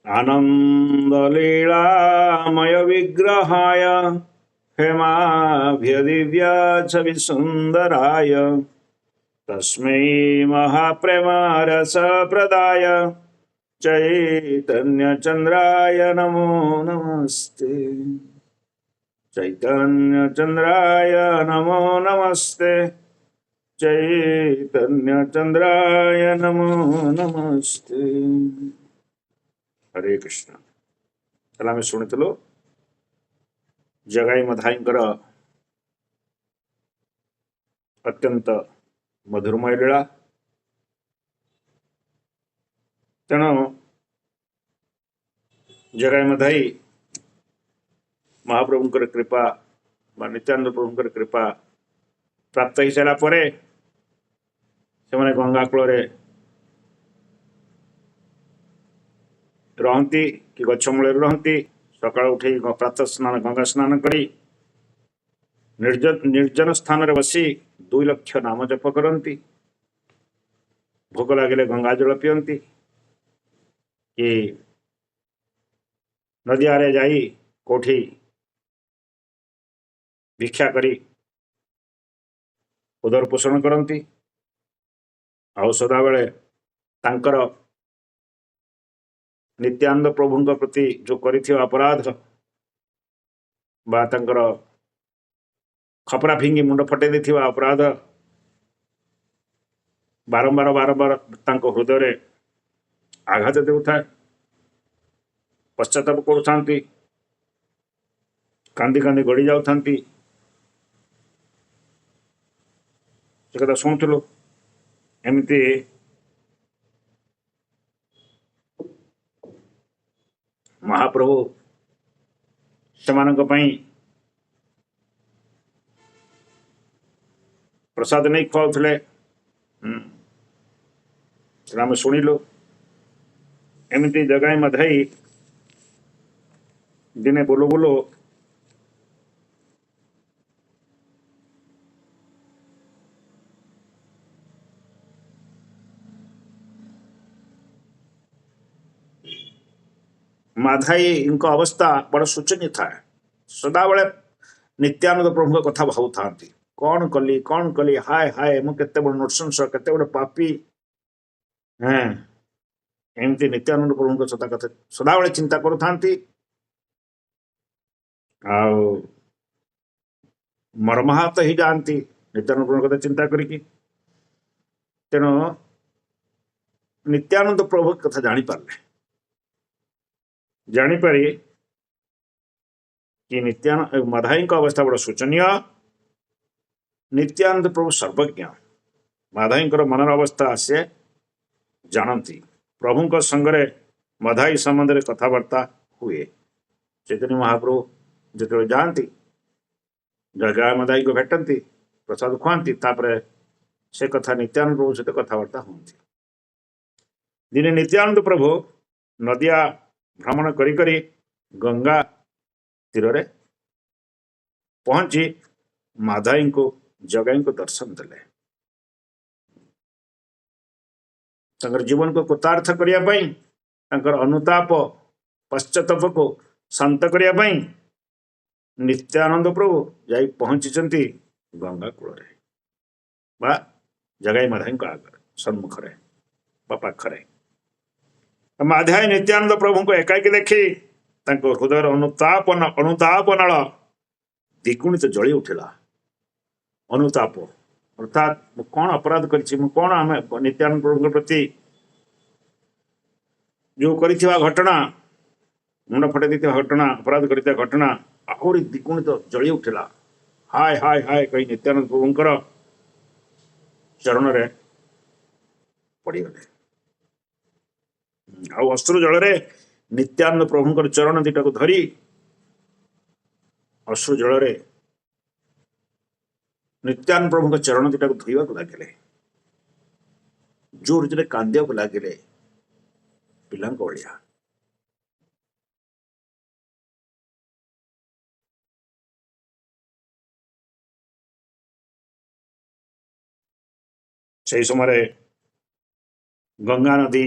आनन्दलीलामय विग्रहाय हेमाभ्यदिव्याच्छविसुन्दराय तस्मै महाप्रेमरसप्रदाय चैतन्यचन्द्राय नमो नमस्ते। चैतन्यचन्द्राय नमो नमस्ते। चैतन्यचन्द्राय नमो नमस्ते। हरे कृष्ण। ତାହେଲେ ଆମେ ଶୁଣିଥିଲୁ ଜଗାଇ ମଧାଇଙ୍କର ଅତ୍ୟନ୍ତ ମଧୁରମୟ ଲୀଳା। ତେଣୁ ଜଗାଇ ମଧାଇ ମହାପ୍ରଭୁଙ୍କର କୃପା ବା ନିତ୍ୟାନନ୍ଦ ପ୍ରଭୁଙ୍କର କୃପା ପ୍ରାପ୍ତ ହେଇସାରିଲା ପରେ ସେମାନେ ଗଙ୍ଗା କୂଳରେ ରହନ୍ତି କି ଗଛ ମୂଳରେ ରହନ୍ତି। ସକାଳୁ ଉଠି ପ୍ରାତଃ ସ୍ନାନ ଗଙ୍ଗା ସ୍ନାନ କରି ନିର୍ଜନ ସ୍ଥାନରେ ବସି 2 ଲକ୍ଷ ନାମ ଜପ କରନ୍ତି। ଭୋକ ଲାଗିଲେ ଗଙ୍ଗା ଜଳ ପିଅନ୍ତି କି ନଦୀ ଆଡ଼େ ଯାଇ କୋଉଠି ଭିକ୍ଷା କରି ଉଦର ପୋଷଣ କରନ୍ତି। ଆଉ ସଦାବେଳେ ତାଙ୍କର ନିତ୍ୟାନନ୍ଦ ପ୍ରଭୁଙ୍କ ପ୍ରତି ଯୋଉ କରିଥିବା ଅପରାଧ ବା ତାଙ୍କର ଖପରା ଫିଙ୍ଗି ମୁଣ୍ଡ ଫଟେଇ ଦେଇଥିବା ଅପରାଧ ବାରମ୍ବାର ତାଙ୍କ ହୃଦୟରେ ଆଘାତ ଦେଉଥାଏ। ପଶ୍ଚାତାପ କରୁଥାନ୍ତି, କାନ୍ଦି କାନ୍ଦି ଗଡ଼ି ଯାଉଥାନ୍ତି। ସେ କଥା ଶୁଣୁଥିଲୁ। ଏମିତି ମହାପ୍ରଭୁ ସେମାନଙ୍କ ପାଇଁ ପ୍ରସାଦ ନେଇ ଖୁଆଉଥିଲେ। ଆମେ ଶୁଣିଲୁ। ଏମିତି ଜଗାଇ ମଧାଇ ଦିନେ ବୁଲୁ ବୁଲୁ ମାଧାଇଙ୍କ ଅବସ୍ଥା ବଡ଼ ଶୋଚନୀୟ ଥାଏ। ସଦାବେଳେ ନିତ୍ୟାନନ୍ଦ ପ୍ରଭୁଙ୍କ କଥା ଭାବୁଥାନ୍ତି। କ'ଣ କଲି, ହାୟ ହାୟ, ମୁଁ କେତେ ବଡ଼ ନୃଶଂସ, କେତେ ବଡ଼ ପାପୀ। ଏମିତି ନିତ୍ୟାନନ୍ଦ ପ୍ରଭୁଙ୍କ କଥା ସଦାବେଳେ ଚିନ୍ତା କରୁଥାନ୍ତି। ଆଉ ମର୍ମାହତ ହେଇଯାଆନ୍ତି ନିତ୍ୟାନନ୍ଦ ପ୍ରଭୁଙ୍କ କଥା ଚିନ୍ତା କରିକି। ତେଣୁ ନିତ୍ୟାନନ୍ଦ ପ୍ରଭୁ କଥା ଜାଣିପାରି କି ମାଧାଇଙ୍କ ଅବସ୍ଥା ବଡ଼ ଶୋଚନୀୟ। ନିତ୍ୟାନନ୍ଦ ପ୍ରଭୁ ସର୍ବଜ୍ଞ। ମାଧାଇଙ୍କର ମନର ଅବସ୍ଥା ସେ ଜାଣନ୍ତି। ପ୍ରଭୁଙ୍କ ସାଙ୍ଗରେ ମାଧାଇ ସମ୍ବନ୍ଧରେ କଥାବାର୍ତ୍ତା ହୁଏ। ଚୈତନ୍ୟ ମହାପ୍ରଭୁ ଯେତେବେଳେ ଯାଆନ୍ତି, ଜଗା ମାଧାଇକୁ ଭେଟନ୍ତି, ପ୍ରସାଦ ଖୁଆନ୍ତି, ତାପରେ ସେ କଥା ନିତ୍ୟାନନ୍ଦ ପ୍ରଭୁ ସହିତ କଥାବାର୍ତ୍ତା ହୁଅନ୍ତି। ଦିନେ ନିତ୍ୟାନନ୍ଦ ପ୍ରଭୁ ନଦିଆ ଭ୍ରମଣ କରି କରି ଗଙ୍ଗା ତୀରରେ ପହଞ୍ଚି ମାଧାଇଙ୍କୁ ଜଗାଇଙ୍କୁ ଦର୍ଶନ ଦେଲେ। ତାଙ୍କର ଜୀବନକୁ କୃତାର୍ଥ କରିବା ପାଇଁ, ତାଙ୍କର ଅନୁତାପ ପଶ୍ଚାତାପକୁ ଶାନ୍ତ କରିବା ପାଇଁ ନିତ୍ୟାନନ୍ଦ ପ୍ରଭୁ ଯାଇ ପହଞ୍ଚିଛନ୍ତି ଗଙ୍ଗା କୂଳରେ ବା ଜଗାଇ ମାଧାଇଙ୍କ ଆଗରେ ସମ୍ମୁଖରେ ବା ପାଖରେ। ମାଧାଇ ନିତ୍ୟାନନ୍ଦ ପ୍ରଭୁଙ୍କୁ ଏକାକି ଦେଖି ତାଙ୍କ ହୃଦୟର ଅନୁତାପ ନାଳ ଦ୍ୱିଗୁଣିତ ଜଳି ଉଠିଲା। ଅନୁତାପ ଅର୍ଥାତ୍ ମୁଁ କ'ଣ ଅପରାଧ କରିଛି, ମୁଁ କ'ଣ ଆମେ ନିତ୍ୟାନନ୍ଦ ପ୍ରଭୁଙ୍କ ପ୍ରତି ଯୋଉ କରିଥିବା ଘଟଣା, ମୁଣ୍ଡ ଫଟେଇ ଦେଇଥିବା ଘଟଣା, ଅପରାଧ କରିଥିବା ଘଟଣା ଆହୁରି ଦ୍ୱିଗୁଣିତ ଜଳି ଉଠିଲା। ହାୟ ହାୟ ହାୟ କହି ନିତ୍ୟାନନ୍ଦ ପ୍ରଭୁଙ୍କର ଚରଣରେ ପଡ଼ିଗଲେ। ଆଉ ଅଶ୍ରୁ ଜଳରେ ନିତ୍ୟାନନ୍ଦ ପ୍ରଭୁଙ୍କର ଚରଣ ଦିଟାକୁ ଧରି ଅଶ୍ରୁ ଜଳରେ ନିତ୍ୟାନନ୍ଦ ପ୍ରଭୁଙ୍କ ଚରଣ ଦିଟାକୁ ଧୋଇବାକୁ ଲାଗିଲେ। ଜୋର ଜୋରେ କାନ୍ଦିବାକୁ ଲାଗିଲେ ପିଲାଙ୍କ ଭଳିଆ। ସେହି ସମୟରେ ଗଙ୍ଗା ନଦୀ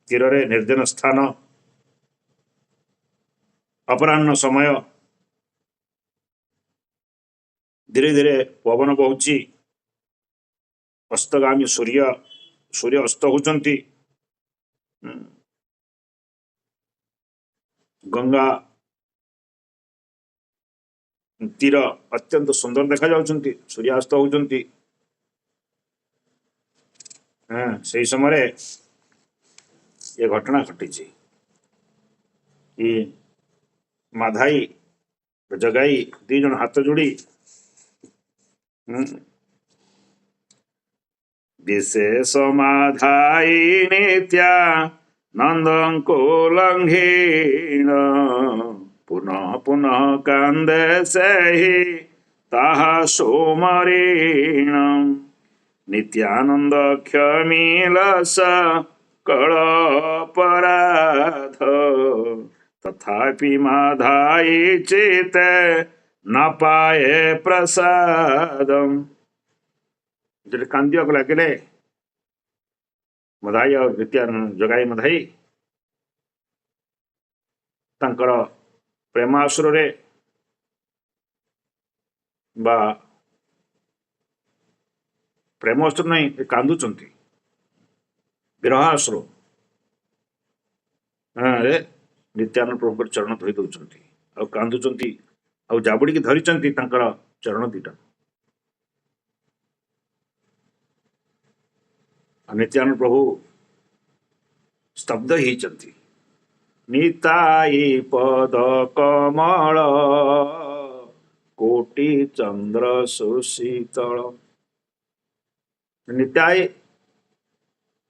ତୀରରେ ନିର୍ଜନ ସ୍ଥାନ, अपराह्न समय धीरे धीरे पवन बहुची अस्तगामी सूर्य अस्त होचंती गंगा तीर अत्यंत सुंदर देखा जाउछंती सूर्यास्त होचंती से समय ये घटना घटी कि माधाई जगाई दी जन हाथ जोड़ी विशेष माधाई नित्या नंदको लंघीण पुनः पुनः कांदे से ही ताहा सोमरीण नित्यानंद क्षमीलस कळपराध तथापि माधाई चिते न पाए प्रसादम जो कांदिया को लगे मधाई और नित्यानंद जगाई मधाई तांकर प्रेमासुर रे बा प्रेमासुर नहीं कांदुचंती विरहासुर नित्यानंद प्रभु चरण धोई दौरान आ कांदुचंती आ जाबुड़ी की धरिचंती तांकर चरण दीटा नित्यानंद प्रभु स्तब्ध ही चंती निताई पद कमल कोटि चंद्र सुशीतल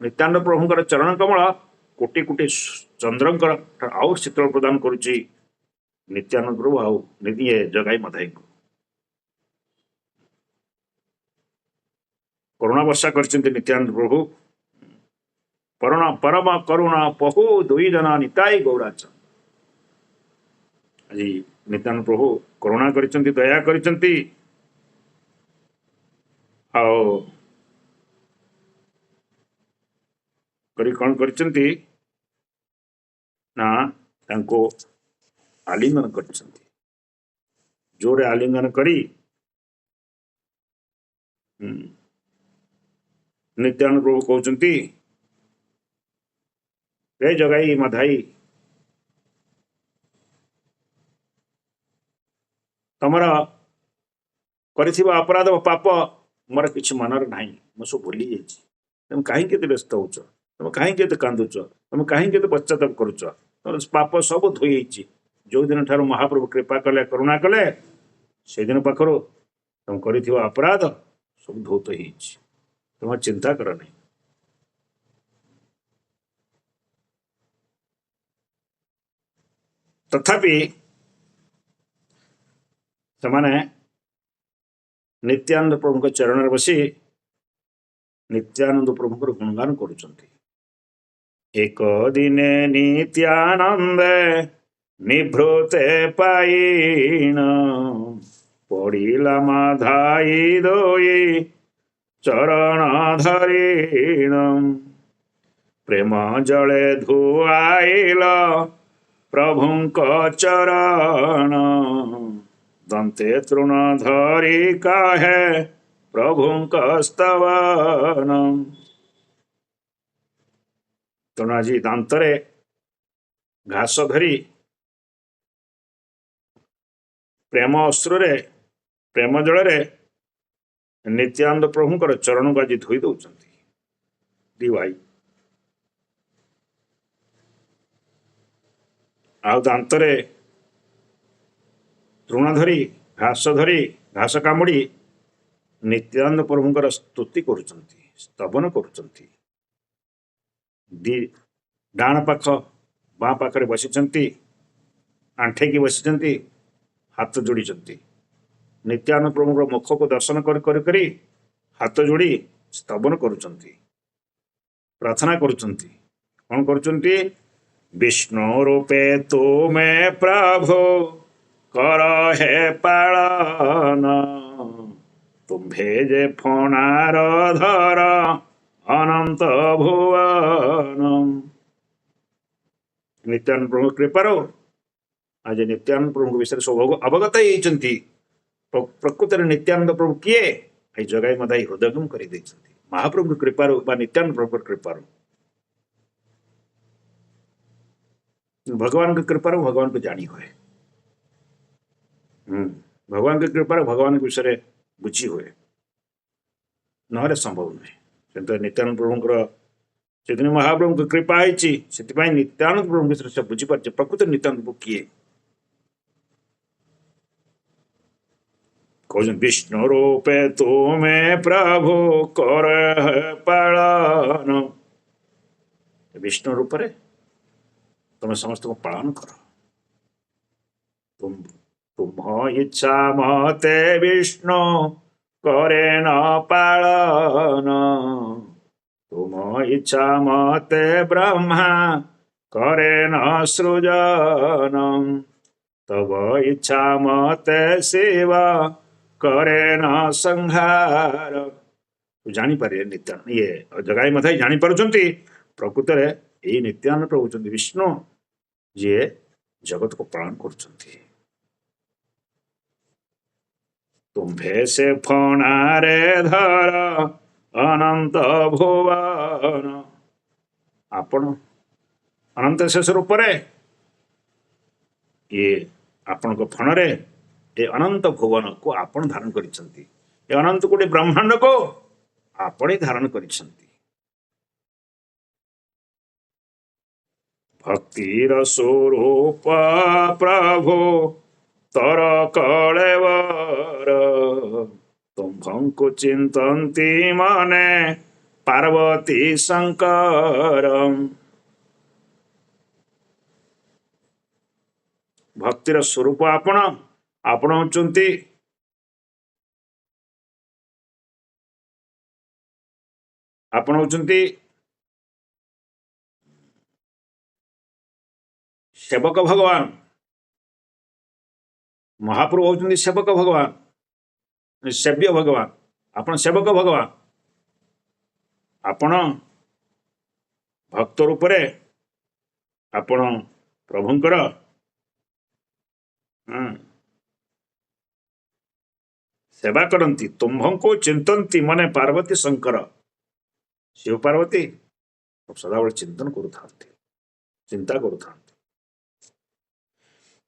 नित्यानंद प्रभुंकर चरण कमल कोटि कोटि चंद्रंकर आउ शीतल प्रदान करुच्ची नित्यानंद प्रभु आउ निधि जगाई मधाई को करुणा वर्षा करचंती नित्यानंद प्रभु परम करुणा पहु दुई जना निताई गौराच आज नित्यानंद प्रभु करुणा करचंती दया करचंती आओ करी कौन करचंती ना तांको आलिंगन करचंती जोरे आलिंगन करी नित्यानंद प्रभु कहउचंती रे जगाई मधाई तमरा करिथिबा अपराध पाप मोर किछि मनर नाही म सब भूली जाइछि तुम काहे केते व्यस्त होछ तुम काहे केते कांदुछ तुम काहे केते पश्चाताप करूछ तोर पाप सब धोई जाइछि जो दिन ठारो महाप्रभु कृपा कले करुणा कले से दिन पाखरो तुम करिथिबा अपराध सब धौत होइछि तुम चिंता कर नहीं तथापि समाने नित्यानंद प्रभु चरण बसी नित्यानंद प्रभु गुणगान करुचंती एक दिने नित्यानंद निभृते पाईन पड़िला माधाई दोई चरण धरीण प्रेम जले धुआइल प्रभुंक चरण दंते तृण धरी काहे प्रभुंक स्तवन तृणाजी दांतरे घास धरी प्रेम अश्रुरे प्रेम जल नित्यानंद प्रभुंकर चरण को आज धोई दौरान दी भाई आ दांतरे तृण धरी घास कामुड़ी नित्यानंद प्रभुंकर स्तुति करुचंती स्तवन करुचंती डाण पाख बाँ पाखरे बसी आंठेकी बसी हाथ जोड़ी नित्यानंद प्रभु मुख को दर्शन कर हाथ जोड़ी स्तवन करुचंती प्रार्थना करुचंती कौन करुचंती विष्णु रूपे तुमे प्रभु कर हे पालन तुम्भे जे फणार धर अनंत भुवन नित्यानंद प्रभु कृपार आज नित्यानंद प्रभु विषय सब अवगत होती। प्रकृत में नित्यानंद प्रभु किए ये जगाई मदाई हृदयगम कर महाप्रभु कृपार नित्यानंद प्रभु कृपार भगवान की कृपार भगवान को जानी हुए। भगवान की कृपार भगवान के विषय बुझी हुए ना संभव नुहे। नित्यानंद प्रभुंर चैतन्य महाप्रभु की कृपा है नित्यानंद प्रभु विषय से बुझीपारे प्रकृत नित्यानंद प्रभु किए। कौन विष्णु रूपे तुम्हें प्रभु कर पालन। विष्णु रूप रे तुम समस्त को पालन कर। तुम इच्छा मते विष्णु करे न पालन। तुम इच्छा मते ब्रह्मा करे न सृजन। तब इच्छा मते शिवा करे न संहार। जानीपारे नित्यानंद ये जगाई मथाई जानीपारुंट प्रकृत में यही नित्यानंद प्रभु होती विष्णु जी जगत को पालन कर। तुम्भे से फणारे धर अनंत भुवन। आपण अनंत शेष रूप ये आपण को फणरे ये अनंत भुवन को आपण धारण करिसंती। ये अनंत कोटि ब्रह्मांड को आपण ही धारण करिसंती। भक्तिर स्वरूप प्रभु तर कलेवर। तुम्भंको चिंतन्ति मने पार्वती शंकर। भक्तिर स्वरूप आपण आपण होचंती आपण होचंती सेवक भगवान। महाप्रभु होचंती सेवक भगवान सेव्य भगवान। आपण सेवक भगवान आपण भक्त रूप रे आपण प्रभुंकर सेवा करती। तुम्भंको चिंतन्ति मने पार्वती शंकर। शिव पार्वती सदाबले चिंतन करूँ चिंता करूँ।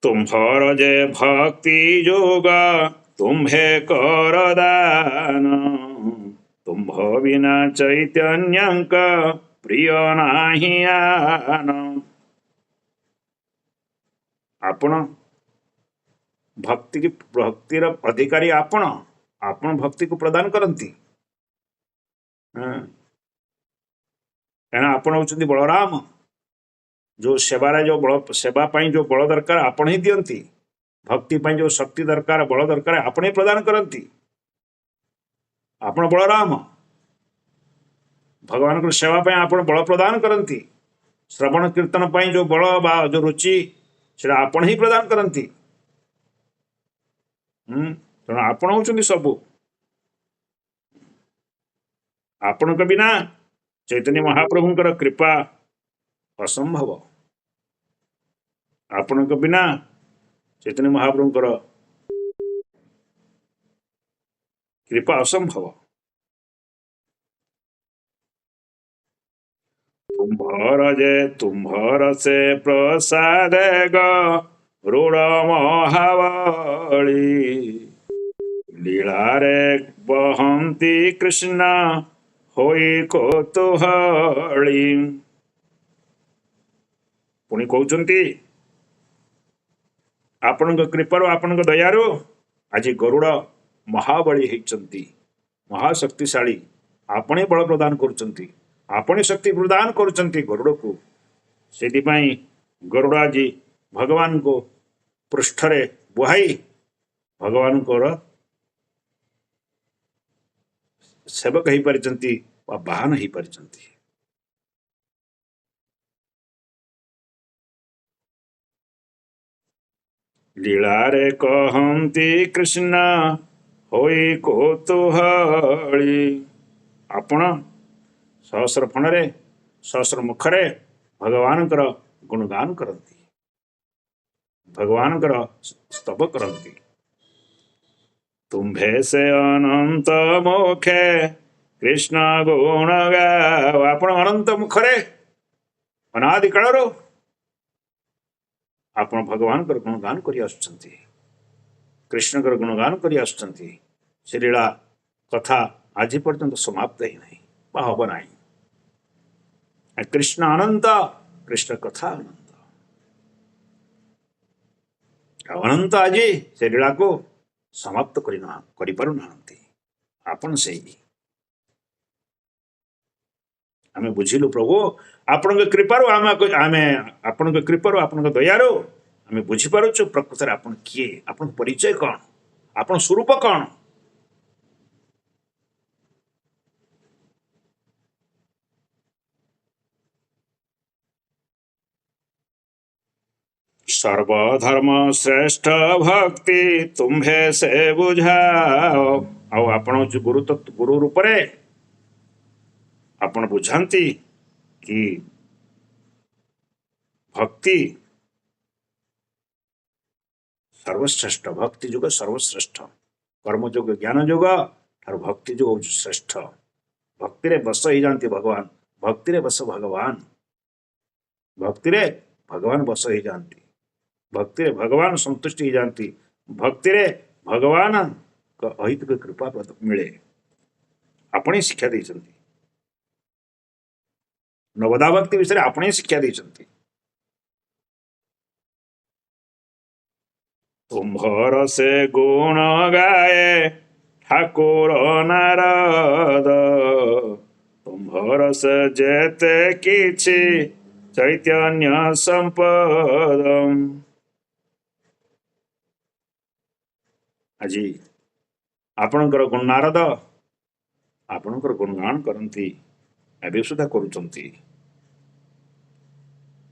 तुम्भर जे भक्ति जोगा तुम्हे कर दान। तुम्भ बिना चैतन्यंक प्रिय नाही आन। आपण भक्ति की भक्तिर अधिकारी आपण आपण भक्ति को प्रदान करती। कहना आपण होचंती बलराम जो सेवारे जो बल सेवा पाई जो बल दरकार आपण ही दियंती। भक्ति पाई जो शक्ति दरकार बल दरकार आपण ही प्रदान करती। आपण बलराम भगवान को सेवा पाई आपण बल प्रदान करती। श्रवण कीर्तन पाई जो बल बा जो रुचि से आपण ही प्रदान करती। तेणु आपण होचंती सबु। आपण के बिना चैतन्य महाप्रभुंकर कृपा असंभव। आपण के बिना चैतन्य महाप्रभुंकर कृपा असंभव। तुम्भर से प्रसाद गरुड़ महावली। लीलारे बहंती कृष्ण होई कौतूहली। पुणी कहते आपण कृपार आपण दयारू आज गरुड़ महाबली होती महाशक्तिशाली। आपण बल प्रदान करुँच आपण शक्ति प्रदान करुँच गरुड़ को। से गरुड़ आज भगवान को पृष्ठरे बुहाई भगवान को सेवक हो पारिचंती बाहन हो पारिचंती। लीलारे कहंती कृष्ण होई कौतूहली। आपण सहस्र फणरे सहस्र मुखरे भगवान गुणगान करती। भगवानଙ୍କର ସ୍ତବ କରନ୍ତି। ତୁମ୍ଭେ ସେ ଅନନ୍ତ ମୁଖେ କୃଷ୍ଣ ଗୁଣ ଗାଅ। ଆପଣ ଅନନ୍ତ ମୁଖରେ ଅନାଦି କାଳରୁ ଆପଣ ଭଗବାନଙ୍କର ଗୁଣଗାନ କରି ଆସୁଛନ୍ତି, କୃଷ୍ଣଙ୍କର ଗୁଣଗାନ କରି ଆସୁଛନ୍ତି। ସେ ଲୀଳା କଥା ଆଜି ପର୍ଯ୍ୟନ୍ତ ସମାପ୍ତ ହେଇନାହିଁ ବା ହବ ନାହିଁ। କୃଷ୍ଣ ଅନନ୍ତ, କୃଷ୍ଣ କଥା ଅନନ୍ତ। ଆଉ ଅନନ୍ତ ଆଜି ସେ ଲୀଳାକୁ ସମାପ୍ତ କରିପାରୁନାହାନ୍ତି। ଆପଣ ସେଇ ଆମେ ବୁଝିଲୁ ପ୍ରଭୁ, ଆପଣଙ୍କ କୃପାରୁ ଆମେ ଆପଣଙ୍କ କୃପାରୁ ଆପଣଙ୍କ ଦୟାରୁ ଆମେ ବୁଝିପାରୁଛୁ ପ୍ରକୃତରେ ଆପଣ କିଏ, ଆପଣଙ୍କ ପରିଚୟ କ'ଣ, ଆପଣ ସ୍ୱରୂପ କ'ଣ। ସର୍ବଧର୍ମ ଶ୍ରେଷ୍ଠ ଭକ୍ତି ତୁମ୍ଭେ ସେ ବୁଝାଅ। ଆଉ ଆପଣ ଗୁରୁ ରୂପରେ ଆପଣ ବୁଝାନ୍ତି କି ଭକ୍ତି ସର୍ବଶ୍ରେଷ୍ଠ, ଭକ୍ତି ଯୁଗ ସର୍ବଶ୍ରେଷ୍ଠ। କର୍ମଯୋଗ ଜ୍ଞାନ ଯୋଗ ଠାରୁ ଭକ୍ତି ଯୋଗ ହେଉଛି ଶ୍ରେଷ୍ଠ। ଭକ୍ତିରେ ବଶ ହେଇଯାଆନ୍ତି ଭଗବାନ, ଭକ୍ତିରେ ବଶ ଭଗବାନ, ଭକ୍ତିରେ ଭଗବାନ ବଶ ହେଇଯାଆନ୍ତି, ଭକ୍ତିରେ ଭଗବାନ ସନ୍ତୁଷ୍ଟି ହେଇଯାଆନ୍ତି, ଭକ୍ତିରେ ଭଗବାନଙ୍କ ଅହୈତୁକ କୃପା ମିଳେ। ଆପଣ ହିଁ ଶିକ୍ଷା ଦେଇଛନ୍ତି, ନବଦା ଭକ୍ତି ବିଷୟରେ ଆପଣ ହିଁ ଶିକ୍ଷା ଦେଇଛନ୍ତି। ତୁମ୍ଭର ସେ ଗୁଣ ଗାଏ ଠାକୁର ନାରଦ, ତୁମ୍ଭର ସେ ଯେତେ କିଛି ଚୈତନ୍ୟ ସମ୍ପଦ। ଆଜି ଆପଣଙ୍କର ନାରଦ ଆପଣଙ୍କର ଗୁଣଗାନ କରନ୍ତି, ଏବେ ସୁଦ୍ଧା କରୁଛନ୍ତି।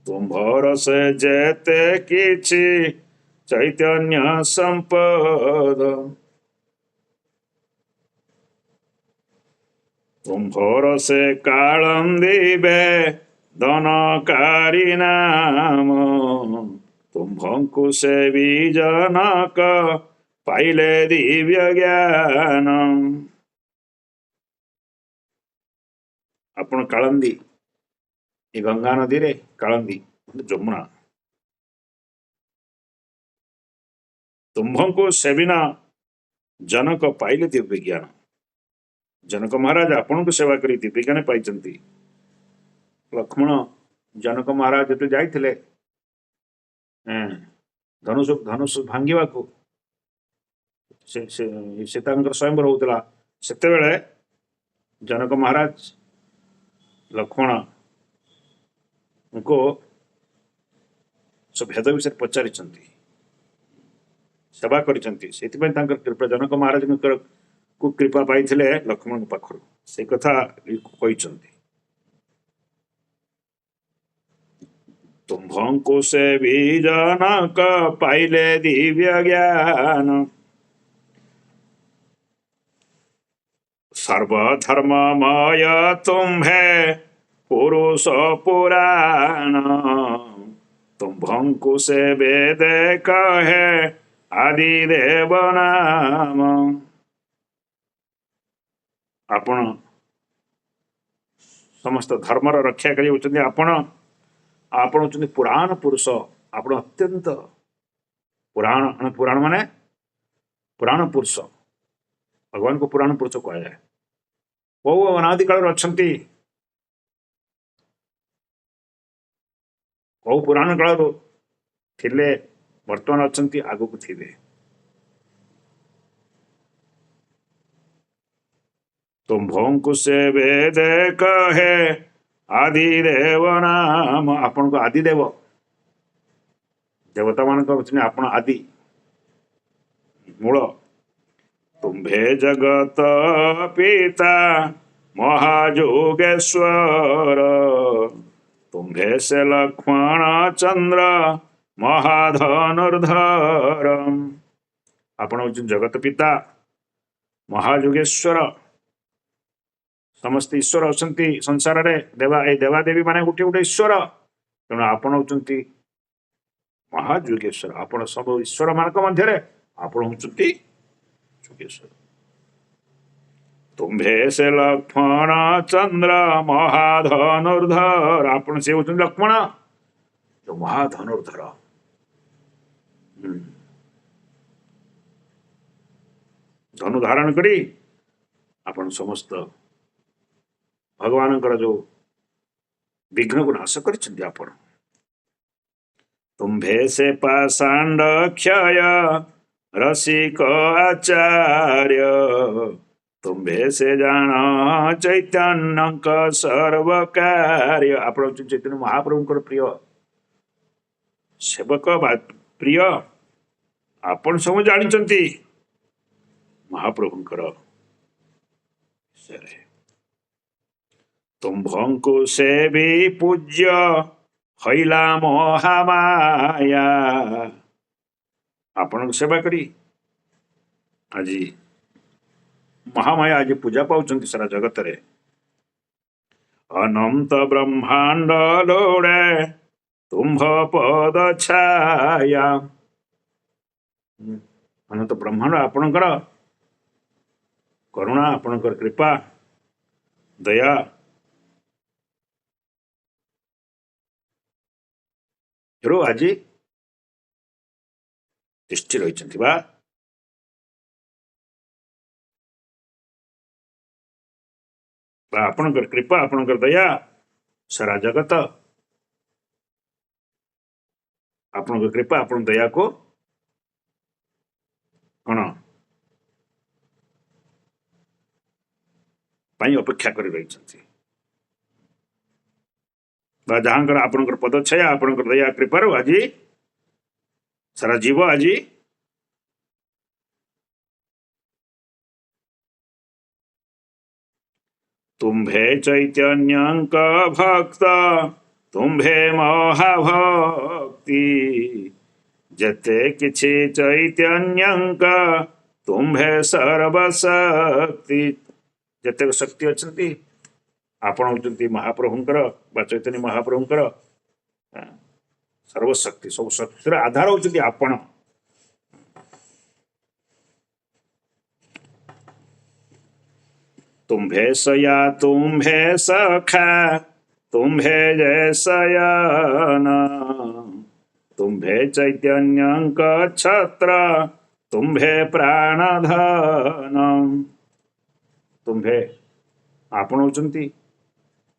ତୁମ୍ଭର ସେ ଯେତେ କିଛି ଚୈତନ୍ୟ ସମ୍ପଦ, ତୁମ୍ଭର ସେ କାଳନ୍ଦୀ ବେଦନକାରୀ ନାମ, ତୁମ୍ଭଙ୍କୁ ସେ ବିଜନକ ପାଇଲେ ଦିବ୍ୟ ଜ୍ଞାନ। ଆପଣ କାଳନ୍ଦୀ, ଏ ଗଙ୍ଗା ନଦୀରେ କାଳନ୍ଦୀ ଯମୁନା, ତୁମ୍ଭଙ୍କୁ ସେବିନା ଜନକ ପାଇଲେ ଦିବ୍ୟ ଜ୍ଞାନ। ଜନକ ମହାରାଜ ଆପଣଙ୍କୁ ସେବା କରି ଦିବ୍ୟ ଜ୍ଞାନ ପାଇଛନ୍ତି। ଲକ୍ଷ୍ମଣ ଜନକ ମହାରାଜ ଯେତେବେଳେ ଯାଇଥିଲେ ଧନୁଷ ଭାଙ୍ଗିବାକୁ, ସେ ତାଙ୍କର ସ୍ୱୟଂବର ହଉଥିଲା, ସେତେବେଳେ ଜନକ ମହାରାଜ ଲକ୍ଷ୍ମଣଙ୍କୁ ଭେଦ ବିଷୟରେ ପଚାରିଛନ୍ତି, ସେବା କରିଛନ୍ତି। ସେଥିପାଇଁ ତାଙ୍କର କୃପା ଜନକ ମହାରାଜଙ୍କର କୃପା ପାଇଥିଲେ ଲକ୍ଷ୍ମଣଙ୍କ ପାଖରୁ, ସେ କଥା କହିଛନ୍ତି। ତୁମ୍ଭଙ୍କୁ ସେ ବିଜନକ ପାଇଲେ ଦିବ୍ୟ ଜ୍ଞାନ, ସର୍ବଧର୍ମମୟ ତୁମ୍ଭେ ପୁରୁଷ ପୁରାଣ, ତୁମ୍ଭଙ୍କୁ ସେ ବେଦେ କହେ ଆଦି ଦେବ ନାମ। ଆପଣ ସମସ୍ତ ଧର୍ମର ରକ୍ଷାକାରୀ ହେଉଛନ୍ତି। ଆପଣ ହେଉଛନ୍ତି ପୁରାଣ ପୁରୁଷ। ଆପଣ ଅତ୍ୟନ୍ତ ପୁରାଣ ମାନେ ପୁରାଣ ପୁରୁଷ, ଭଗବାନଙ୍କୁ ପୁରାଣ ପୁରୁଷ କୁହାଯାଏ। ବହୁ ଅନାଦି କାଳରୁ ଅଛନ୍ତି, ବହୁ ପୁରାଣ କାଳରୁ ଥିଲେ, ବର୍ତ୍ତମାନ ଅଛନ୍ତି, ଆଗକୁ ଥିବେ। ତୁମ୍ଭଙ୍କୁ ସେ ବେଦେ କହେ ଆଦି ଦେବ ନାମ, ଆପଣଙ୍କୁ ଆଦି ଦେବ, ଦେବତା ମାନଙ୍କ ଆପଣ ଆଦି ମୂଳ। ତୁମ୍ଭେ ଜଗତ ପିତା ମହାଯୋଗେଶ୍ୱର, ତୁମ୍ଭେ ସେ ଲକ୍ଷ୍ମଣ ଚନ୍ଦ୍ର ମହାଧନୁର୍ଦ୍ଧର। ଆପଣ ହେଉଛନ୍ତି ଜଗତ ପିତା, ମହାଯୋଗେଶ୍ୱର। ସମସ୍ତେ ଈଶ୍ୱର ଅଛନ୍ତି ସଂସାରରେ, ଏଇ ଦେବାଦେବୀ ମାନେ ଗୋଟେ ଗୋଟେ ଈଶ୍ୱର। ତେଣୁ ଆପଣ ହେଉଛନ୍ତି महायोगेश्वर आपण सब ईश्वर मान मध्य आपण हूँ योगेश्वर। तुम्भे से लक्ष्मण चंद्र महाधनुर्धर आपण से होचुं लक्ष्मण जो महाधनुर्धर। धनु धारण करी आपण समस्त भगवान जो विघ्न को नाश कर आपण। तुम्भे से पाषांड क्षय रसिक आचार्य तुम्भे से जान चैतन्य सर्व कार्य आपण चैतन्य महाप्रभु प्रिय सेवक प्रिय आपण सब जानी महाप्रभुंकर तुम्भंकु से भी पूज्य हईला महामाया आपण सेवा करी आज महामाया आज पूजा पाउछन सारा जगत रे। अनंत ब्रह्मांड लोड़े तुम्भ पद छाया अनंत ब्रह्मांड आपणकर करुणा आपणकर कृपा दया आज तिष्ठि रही बा आपणकर कृपा आपणकर दया सारा जगत आपणकर कृपा आपण दया को कौन अपेक्षा कर रही जहाँकर आपणकर पद छाया आपणकर दया कृपार आज सारा जीव आज तुम्भे चैतन्यंक भक्त तुम्भे महाभक्ति जते किछि चैतन्यंक तुम्भे सर्वशक्ति जते शक्ति अच्छी आपण होती महाप्रभुंकर बा चैतन्य महाप्रभुंकर सर्वशक्ति सब शक्तिर आधार होती आपण। तुम्भे सया तुम्भे सखा तुम्भे जय शयन तुम्भे चैतन्यंक छत्र तुम्भे प्राणधन तुम्भे आपण होचंती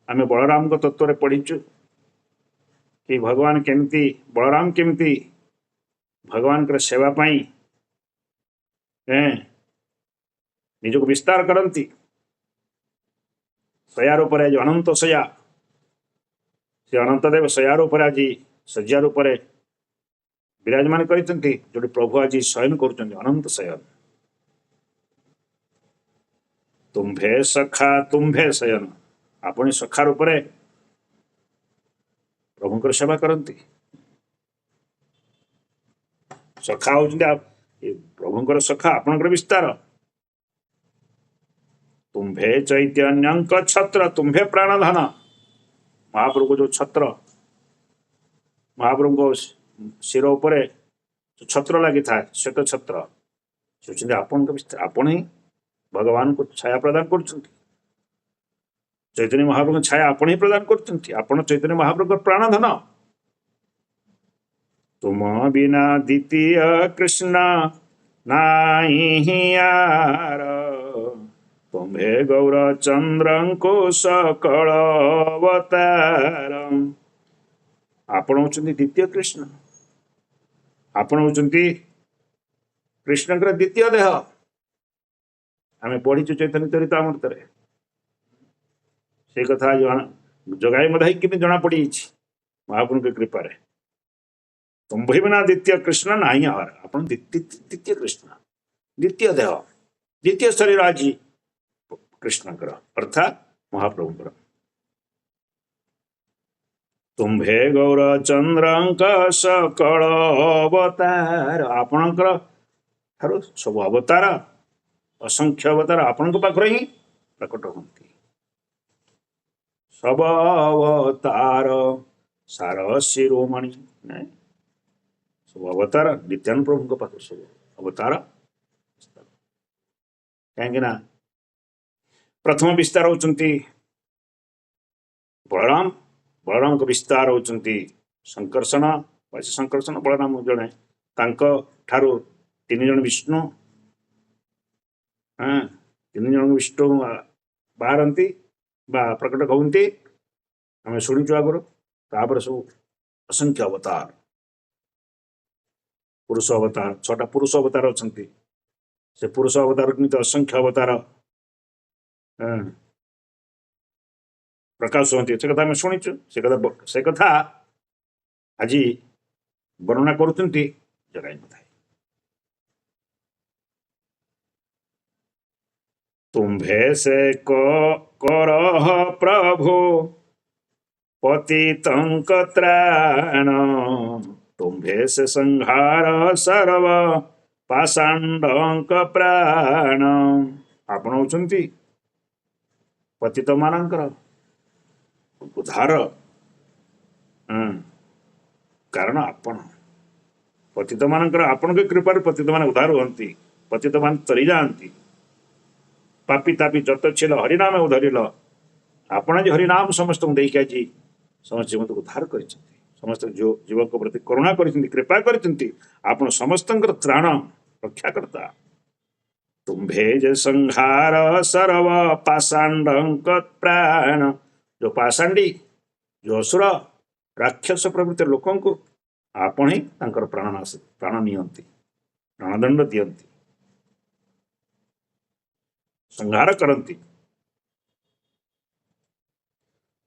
आमे बलराम को तत्व पढ़ीचु कि भगवान केमती बलराम केमती भगवान कर सेवा पाई निज को विस्तार करती शयार पर आज अनंत शया से अनंत देव शयार पर आज शज्जार पर विराजमान करते जो प्रभु आज शयन कर अनंत शयन। तुम्भे सखा तुम्भे शयन आपण सखा रूप प्रभुंकर सेवा करती सखा होती प्रभुंकर सखा आपणकर विस्तार। तुम्भे चैतन्यंक छत्र तुम्भे प्राणधन महाप्रभु जो छत्र महाप्रभु को शिर उपर जो छत्र लगी था श्वेत छत्र से आपण आपण ही भगवान को छाया प्रदान कर चैतन्य महाप्रभु छाया आपण ही प्रदान कर चैतन्य महाप्रभु प्राणधन। तुम बिना द्वितीय कृष्ण नाही यार तुम्भे गौर चंद्रंको सकल अवतार आपण होचंती द्वितीय कृष्ण आपण होचंती कृष्णकर द्वितीय देह आमे पढ़ीचु चैतन्य चरितामृत रे से कथा जगाई मधाई केमी जना पड़ी महाप्रभु की कृपा रे तुम्भे बिना द्वितीय कृष्ण नाही आहार आपण द्वितीय कृष्ण द्वितीय देह द्वितीय शरीर आज कृष्णकर अर्थात महाप्रभुंकर। तुम्भे गौर चंद्रंक सकल अवतार आपणकर ठारू सब अवतार असंख्य अवतार आपण पाखर ही प्रकट होती सब अवतार सार शिरोमणि सब अवतार नित्यानंद प्रभु पाखर सब अवतार कहीं प्रथम विस्तार होती बलराम बलराम विस्तार होती संकर्षण संकर्षण बलराम जड़े ठारू तीन जन विष्णु हाँ तीन जन विष्णु बाहरती प्रकट कहते आम शुणुचु आगर तापर सब असंख्य अवतार पुरुष अवतार 6टा पुरुष अवतार अच्छा से पुरुष अवतार निमित्त असंख्य अवतार प्रकाश होती से कथा आम शुणुचु से कथा आज वर्णना करुँच जगाई नए तुम्भे से करह प्रभु पतितंक त्राण तुम्भे से संहार सर्व पाषांडंक प्राण आपण होचंती पतित मानकर उद्धार कारण आपण पतित मानकर आपण के कृपा पतित मान उद्धार होती पतित मान तरी जाती पापी तापी जत छिल हरिनाम उधरिल आपण जो हरिनाम समस्त देखिए आज समस्त जीवन को उद्धार कर समस्त जो जीवन को प्रति करुणा कर कृपा कर समस्त त्राण रक्षा करता तुम्भे जे संहार सर्व पाषांडंक प्राण जो पाषांडी जो असुर राक्षस प्रवृत्ति लोक आपण ही प्राण नियंती प्राणदंड दियंती संहार करती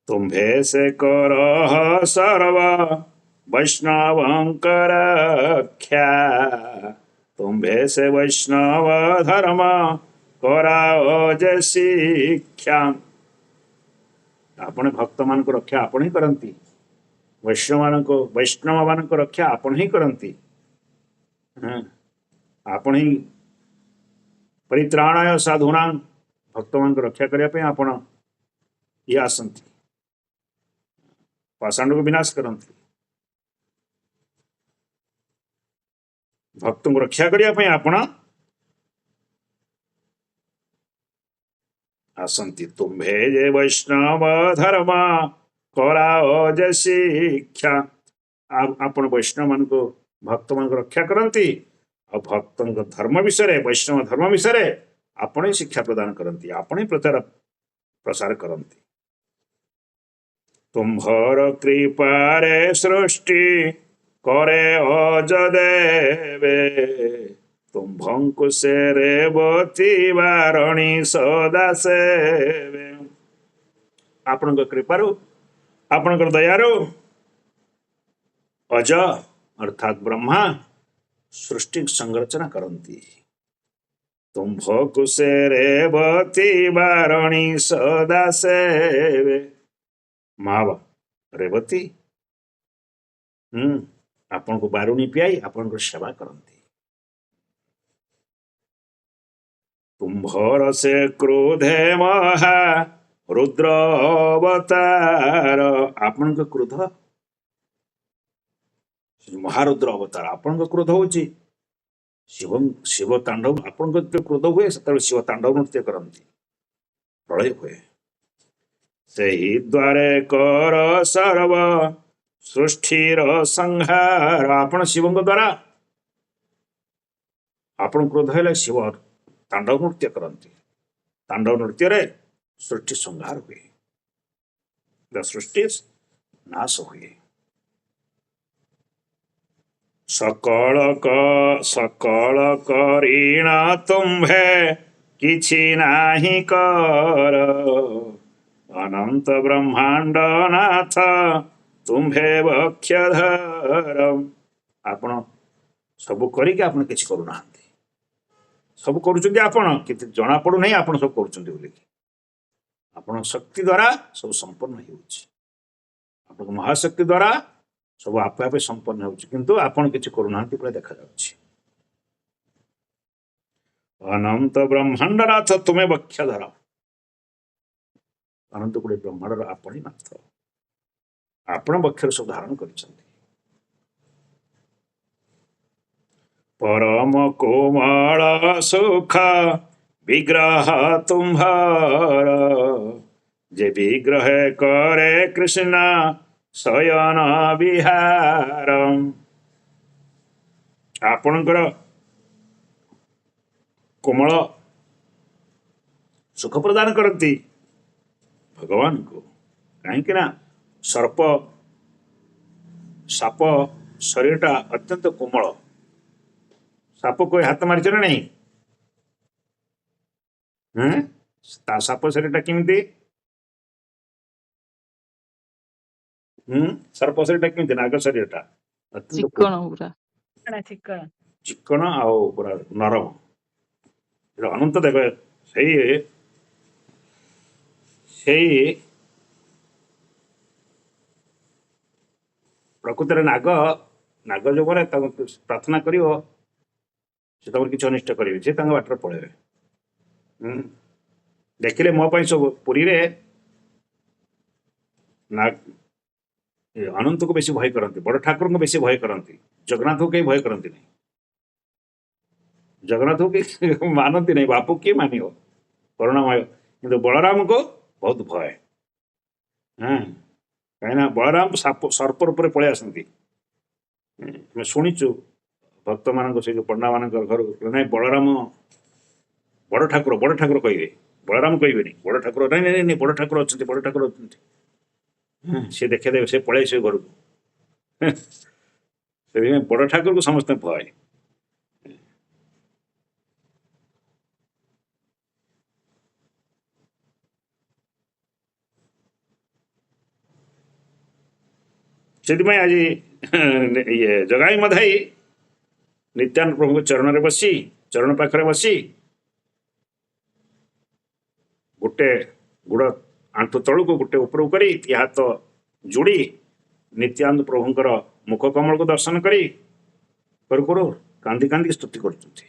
तुम्भे से करह सर्व वैष्णवंकर ख्या तुम्भे से वैष्णव धर्म कराओ जे शिक्षा आपण भक्त मान को रक्षा आपण ही करती वैष्णव मान को रक्षा आपण ही करती आपण ही परित्राणाय साधुना भक्त मान को रक्षा करने आपण ये आसंती पाषांड को विनाश करती भक्त को रक्षा करने आपण आसंती तुम्भे जे वैष्णव धर्म कराओ जे शिक्षा आपण वैष्णव मान को भक्त मान को रक्षा करती और भक्त धर्म विषय वैष्णव धर्म विषय आपण ही शिक्षा प्रदान करती आपण ही प्रसार करती तुम्भर कृपारे सृष्टि करे अज देवे तुम्भंकुशे रेवती वारणी सदा सेवे आपण कृपारू आपण दयारू अज अर्थात ब्रह्मा सृष्टि संरचना करती तुम्भकुशे रेवती वारणी सदा सेवे मावा रेवती आपण को बारुणी पियाई आपण को सेवा करती तुम्भर से क्रोधे महा रुद्र अवतार आपण को क्रोध महारुद्र अवतार आपण को क्रोध होची शिव तांडव आपण को क्रोध हुए से शिव तांडव नृत्य करती प्रलय हुए से ही द्वारे कर सर्व सृष्टिर संहार आपण शिव द्वारा आपण क्रोध है शिव तांडव नृत्य करती तांडव नृत्य रे सृष्टि संहार हुए सृष्टि नाश हुए सकल करीण तुम्भे किछि नाही कर अनंत ब्रह्मांड नाथ तुम्भे वक्षधर आपण सब करिके आपण किछि करू नाहंती सब करूचंती आपण किति जना पडू नाही आपण सब करूचंती बोली आपण शक्ति द्वारा सब संपन्न होउची आपण महाशक्ति द्वारा सब आपे आपे संपन्न होउची किंतु आपण किछि करू नाहंती पळे देखा जाउची अनंत ब्रह्मांड नाथ तुम्हें वक्षधर अनंत गुड़े ब्रह्मांड आपण ही नाथ आपण वक्षर सब धारण करिसंती परम कोमल सुख विग्रह तुम्हार, जे विग्रह करे कृष्ण शयन विहार। ଆପଣଙ୍କର କୋମଳ ସୁଖ ପ୍ରଦାନ କରନ୍ତି ଭଗବାନଙ୍କୁ। କାହିଁକି ନା ସାପ ଶରୀରଟା ଅତ୍ୟନ୍ତ କୋମଳ। ସାପକୁ ହାତ ମାରିଛ ନା ନାହିଁ? ତା ସାପ ଶରୀରଟା କେମିତି? ସର୍ପ ଶରୀରଟା କେମିତି? ନାଗ ଶରୀରଟା ଚିକଣ ଆଉ ପୁରା ନରମ। ଅନନ୍ତ ଦେବ ସେଇ ପ୍ରକୃତରେ ନାଗ ଯୋଗୁଁ ତାଙ୍କୁ ପ୍ରାର୍ଥନା କରିବ, ସେ ତମର କିଛି ଅନିଷ୍ଟ କରିବେ, ସେ ତାଙ୍କ ବାଟରେ ପଳେଇବେ। ଦେଖିଲେ ମୋ ପାଇଁ ସବୁ ପୁରୀରେ ଅନନ୍ତକୁ ବେଶୀ ଭୟ କରନ୍ତି, ବଡ଼ ଠାକୁରଙ୍କୁ ବେଶୀ ଭୟ କରନ୍ତି, ଜଗନ୍ନାଥଙ୍କୁ କେହି ଭୟ କରନ୍ତି ନାହିଁ। ଜଗନ୍ନାଥଙ୍କୁ କେହି ମାନନ୍ତି ନାହିଁ, ବାପୁ କିଏ ମାନିବ, କରୁଣାମୟ। କିନ୍ତୁ ବଳରାମଙ୍କୁ ବହୁତ ଭୟ। କାହିଁକିନା ବଳରାମ ସର୍ପ ରୂପରେ ପଳେଇ ଆସନ୍ତି। ଆମେ ଶୁଣିଛୁ ଭକ୍ତମାନଙ୍କ ସେ ଯେଉଁ ପଣ୍ଡାମାନଙ୍କର ଘରକୁ, ନାଇଁ ବଳରାମ ବଡ଼ ଠାକୁର କହିବେ, ବଳରାମ କହିବେନି। ବଡ଼ ଠାକୁର ନାଇଁ ବଡ଼ ଠାକୁର ଅଛନ୍ତି, ବଡ଼ ଠାକୁର ଅଛନ୍ତି। ସେ ଦେଖେଇଦେବେ, ସେ ପଳେଇ ଆସିବେ ଘରକୁ। ସେଥିପାଇଁ ବଡ଼ ଠାକୁରକୁ ସମସ୍ତେ ଭୟ। ସେଥିପାଇଁ ଆଜି ଜଗାଇ ମଧାଇ ନିତ୍ୟାନନ୍ଦ ପ୍ରଭୁଙ୍କ ଚରଣ ପାଖରେ ବସି ଗୋଟେ ଗୋଡ଼ ଆଣ୍ଠୁ ତଳକୁ ଗୋଟେ ଉପରକୁ କରି ଦି ହାତ ଯୋଡ଼ି ନିତ୍ୟାନନ୍ଦ ପ୍ରଭୁଙ୍କର ମୁଖ କମଳକୁ ଦର୍ଶନ କରି କରୁ କାନ୍ଦି ସ୍ତୁତି କରୁଛନ୍ତି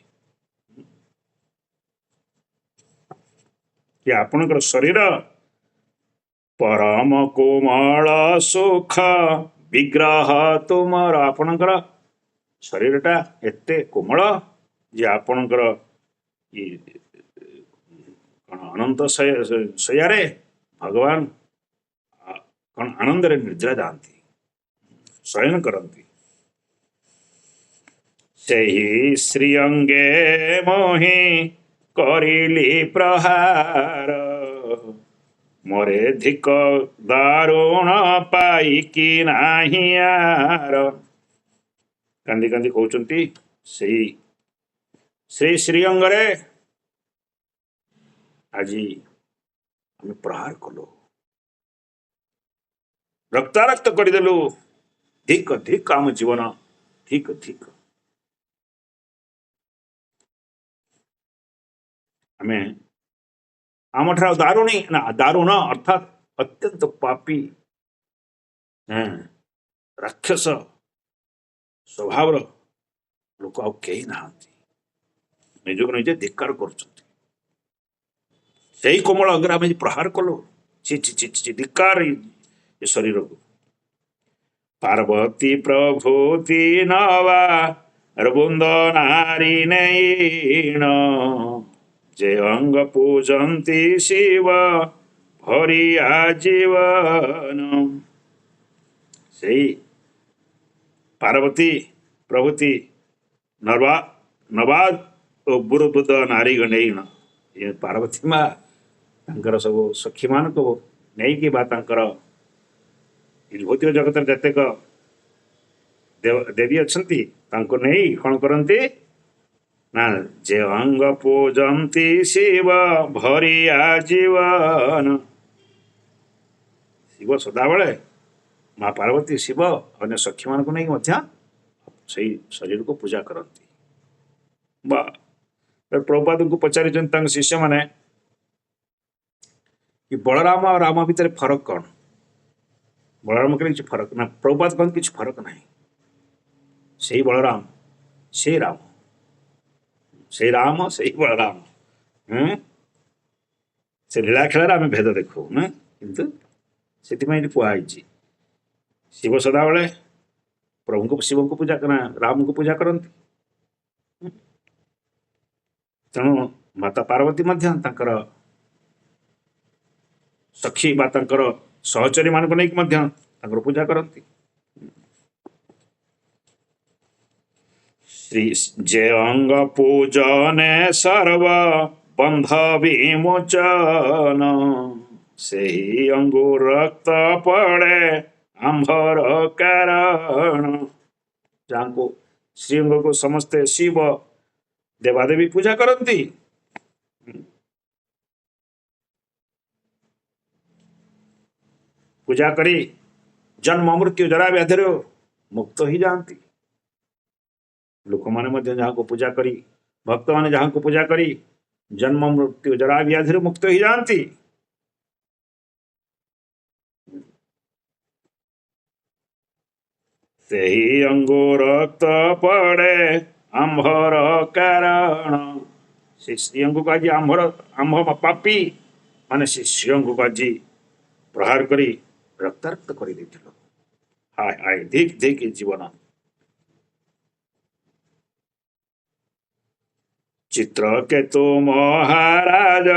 କି ଆପଣଙ୍କର ଶରୀର ପରମ କୋମଳ ସୁଖ ବିଗ୍ରହ ତୁମର। ଆପଣଙ୍କର ଶରୀରଟା ଏତେ କୋମଳ ଯେ ଆପଣଙ୍କର ଅନନ୍ତ ଶୟାରେ ଭଗବାନ ଆନନ୍ଦରେ ନିଦ୍ରା ଯାଆନ୍ତି, ଶୟନ କରନ୍ତି। ସେହି ଶ୍ରୀଅଙ୍ଗେ ମୋହି କରିଲି ପ୍ରହାର, ମୋରେ ଧିକ ଦାରୁଣ ପାଇକି ନାହିଁ ଆର। କାନ୍ଦି କହୁଛନ୍ତି ସେଇ ଶ୍ରୀଅଙ୍ଗରେ ଆଜି ଆମେ ପ୍ରହାର କଲୁ, ରକ୍ତାରକ୍ତ କରିଦେଲୁ। ଧିକ ଆମ ଜୀବନ, ଧିକ। ଆମେ ଆମଠାରୁ ଦାରୁଣ ଅର୍ଥାତ୍ ଅତ୍ୟନ୍ତ ପାପୀ ରାକ୍ଷସ ସ୍ୱଭାବର ଲୋକ ଆଉ କେହି ନାହାନ୍ତି। ନିଜକୁ ନିଜେ ଧିକ୍କାର କରୁଛନ୍ତି। ସେଇ କୋମଳ ଅଙ୍ଗରେ ଆମେ ପ୍ରହାର କଲୁ। ଧିକ୍କାର ଏ ଶରୀରକୁ। ପାର୍ବତୀ ପ୍ରଭୃତି ନବା ବୃନ୍ଦ ନାରୀ ନେଇଣ, ଯେ ଅଙ୍ଗ ପୂଜନ୍ତି ଶିବ ଭରିଆ ଜୀବନ। ସେଇ ପାର୍ବତୀ ପ୍ରଭୃତି ନବାଦ ଓ ବୃନ୍ଦ ନାରୀ ନେଇଣ, ପାର୍ବତୀ ମା ତାଙ୍କର ସବୁ ସଖୀମାନଙ୍କୁ ନେଇକି ବା ତାଙ୍କର ଭୌତିକ ଜଗତରେ ଯେତେକ ଦେବୀ ଅଛନ୍ତି ତାଙ୍କୁ ନେଇ କ'ଣ କରନ୍ତି ନା, ଯେ ଅଙ୍ଗ ପୂଜନ୍ତି ଶିବ ଭରିଆ ଜୀବନ। ଶିବ ସଦାବେଳେ ମା ପାର୍ବତୀ ଶିବ ଅନ୍ୟ ସଖୀମାନଙ୍କୁ ନେଇକି ମଧ୍ୟ ସେଇ ଶରୀରକୁ ପୂଜା କରନ୍ତି। ବା ପ୍ରଭୁପାଦଙ୍କୁ ପଚାରିଛନ୍ତି ତାଙ୍କ ଶିଷ୍ୟମାନେ କି ବଳରାମ ଆଉ ରାମ ଭିତରେ ଫରକ କ'ଣ? ବଳରାମ କହିଲେ କିଛି ଫରକ ନା। ପ୍ରଭୁପାଦ କହନ୍ତି କିଛି ଫରକ ନାହିଁ। ସେଇ ବଳରାମ, ସେଇ ରାମ, ସେଇ ବଳରାମ। ସେ ଲୀଳା ଖେଳରେ ଆମେ ଭେଦ ଦେଖୁ ନା, କିନ୍ତୁ ସେଥିପାଇଁ ଏଠି କୁହାହେଇଛି ଶିବ ସଦାବେଳେ ଶିବଙ୍କୁ ପୂଜା ରାମଙ୍କୁ ପୂଜା କରନ୍ତି। ତେଣୁ ମାତା ପାର୍ବତୀ ମଧ୍ୟ ତାଙ୍କର ସଖୀ ବା ତାଙ୍କର ସହଚରୀ ମାନଙ୍କୁ ନେଇକି ମଧ୍ୟ ତାଙ୍କର ପୂଜା କରନ୍ତି। ଶ୍ରୀ ଯେ ଅଙ୍ଗ ପୂଜନେ ସର୍ବ ବନ୍ଧ ବିମୋଚନ, ସେହି ଅଙ୍ଗୁ ରକ୍ତ ପଡେ ଆମ୍ଭର କାରଣ। ଯାହାଙ୍କୁ ଶ୍ରୀଅଙ୍ଗକୁ ସମସ୍ତେ ଶିବ ଦେବାଦେବୀ ପୂଜା କରନ୍ତି। ପୂଜା କରି ଜନ୍ମ ମୃତ୍ୟୁ ଜରା ବ୍ୟାଧିରୁ ମୁକ୍ତ ହେଇଯାଆନ୍ତି। ଲୋକମାନେ ମଧ୍ୟ ଯାହାକୁ ପୂଜା କରି, ଭକ୍ତମାନେ ଯାହାଙ୍କୁ ପୂଜା କରି ଜନ୍ମ ମୃତ୍ୟୁ ଜରା ବ୍ୟାଧିରୁ ମୁକ୍ତ ହେଇଯାଆନ୍ତି। ସେହି ଅଙ୍ଗୁ ରକ୍ତ ପଡେ ଆମ୍ଭର କାରଣ। ସେ ଶ୍ରୀଅଙ୍ଗକୁ ଆଜି ଆମ୍ଭ ପାପୀ ମାନେ ସେ ଶ୍ରୀଅଙ୍ଗକୁ ଆଜି ପ୍ରହାର କରି ରକ୍ତାରକ୍ତ କରିଦେଇଥିଲ। ହାୟ ହାୟ, ଧିକ୍ ଧିକ୍ ଏ ଜୀବନ। ଚିତ୍ରକେତୁ ମହାରାଜ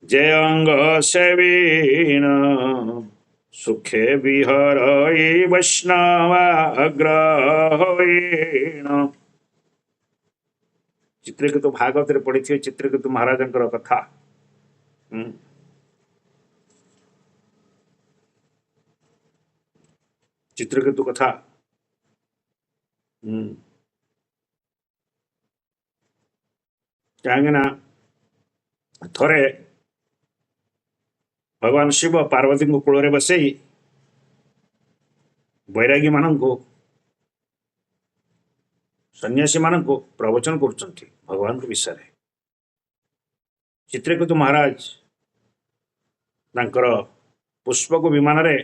ଯେ ଅଙ୍ଗ ସେବିଣ, ସୁଖେ ବିହରଇ ବୈଷ୍ଣବାଗ୍ରହୀଣ। ଚିତ୍ରକେତୁ ଭାଗବତରେ ପଢିଥିବେ ଚିତ୍ରକେତୁ ମହାରାଜଙ୍କର କଥା। ଚିତ୍ରକେତୁ କଥା କାହିଁକି ନା ଥରେ ଭଗବାନ ଶିବ ପାର୍ବତୀଙ୍କୁ କୂଳରେ ବସେଇ ବୈରାଗୀ ମାନଙ୍କୁ, ସନ୍ନ୍ୟାସୀ ମାନଙ୍କୁ ପ୍ରବଚନ କରୁଛନ୍ତି ଭଗବାନଙ୍କ ବିଷୟରେ। ଚିତ୍ରକେତୁ ମହାରାଜ ତାଙ୍କର ପୁଷ୍ପକ ବିମାନରେ